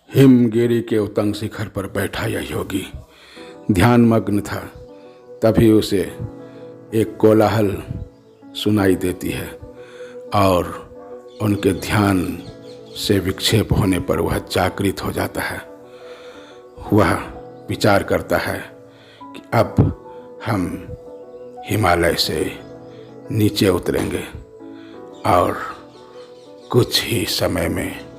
हिमगिरी के उतंग शिखर पर बैठा यह योगी ध्यानमग्न था। तभी उसे एक कोलाहल सुनाई देती है और उनके ध्यान से विक्षेप होने पर वह जागृत हो जाता है। वह विचार करता है कि अब हम हिमालय से नीचे उतरेंगे और कुछ ही समय में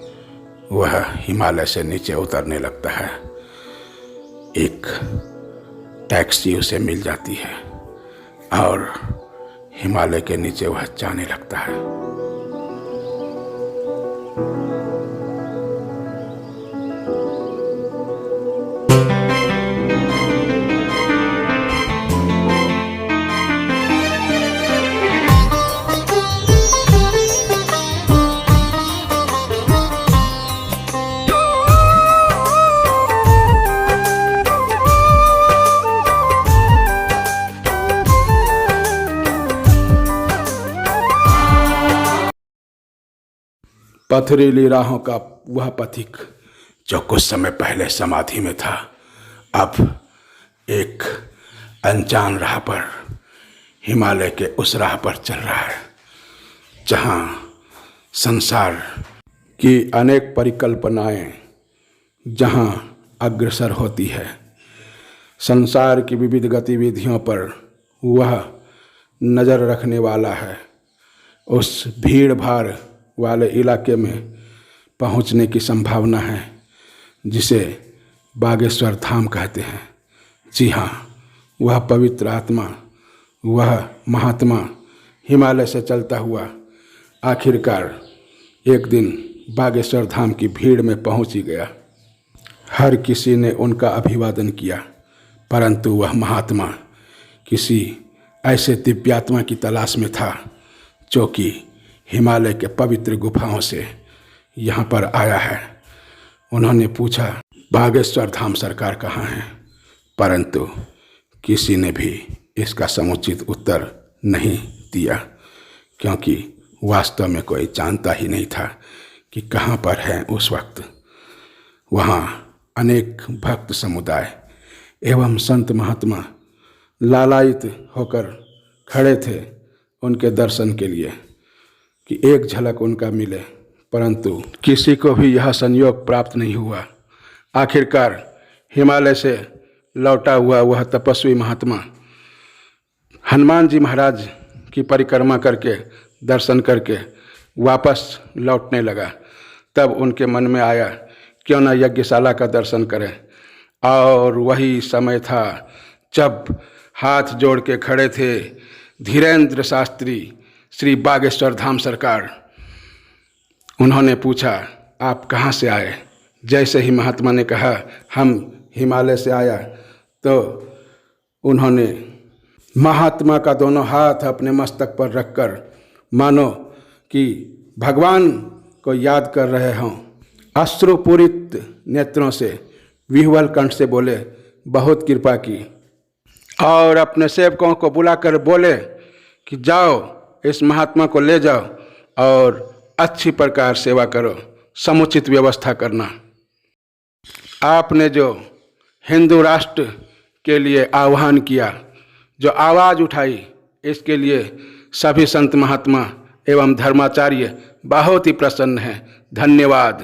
वह हिमालय से नीचे उतरने लगता है। एक टैक्सी उसे मिल जाती है और हिमालय के नीचे वह जाने लगता है। पथरीली राहों का वह पथिक जो कुछ समय पहले समाधि में था, अब एक अनजान राह पर, हिमालय के उस राह पर चल रहा है जहाँ संसार की अनेक परिकल्पनाएं जहाँ अग्रसर होती है। संसार की विविध गतिविधियों पर वह नज़र रखने वाला है। उस भीड़ भाड़ वाले इलाके में पहुंचने की संभावना है जिसे बागेश्वर धाम कहते हैं। जी हाँ, वह पवित्र आत्मा, वह महात्मा हिमालय से चलता हुआ आखिरकार एक दिन बागेश्वर धाम की भीड़ में पहुंच ही गया। हर किसी ने उनका अभिवादन किया, परंतु वह महात्मा किसी ऐसे दिव्यात्मा की तलाश में था जो कि हिमालय के पवित्र गुफाओं से यहाँ पर आया है। उन्होंने पूछा, बागेश्वर धाम सरकार कहाँ है? परंतु किसी ने भी इसका समुचित उत्तर नहीं दिया, क्योंकि वास्तव में कोई जानता ही नहीं था कि कहाँ पर है। उस वक्त वहाँ अनेक भक्त समुदाय एवं संत महात्मा लालायित होकर खड़े थे उनके दर्शन के लिए कि एक झलक उनका मिले, परंतु किसी को भी यह संयोग प्राप्त नहीं हुआ। आखिरकार हिमालय से लौटा हुआ वह तपस्वी महात्मा हनुमान जी महाराज की परिक्रमा करके, दर्शन करके वापस लौटने लगा। तब उनके मन में आया, क्यों न यज्ञशाला का दर्शन करें। और वही समय था जब हाथ जोड़ के खड़े थे धीरेन्द्र शास्त्री, श्री बागेश्वर धाम सरकार। उन्होंने पूछा, आप कहाँ से आए? जैसे ही महात्मा ने कहा, हम हिमालय से आया, तो उन्होंने महात्मा का दोनों हाथ अपने मस्तक पर रखकर मानो कि भगवान को याद कर रहे हों, अश्रुपूरित नेत्रों से विह्वल कंठ से बोले, बहुत कृपा की। और अपने सेवकों को बुलाकर बोले कि जाओ, इस महात्मा को ले जाओ और अच्छी प्रकार सेवा करो, समुचित व्यवस्था करना। आपने जो हिंदू राष्ट्र के लिए आह्वान किया, जो आवाज़ उठाई, इसके लिए सभी संत महात्मा एवं धर्माचार्य बहुत ही प्रसन्न हैं। धन्यवाद।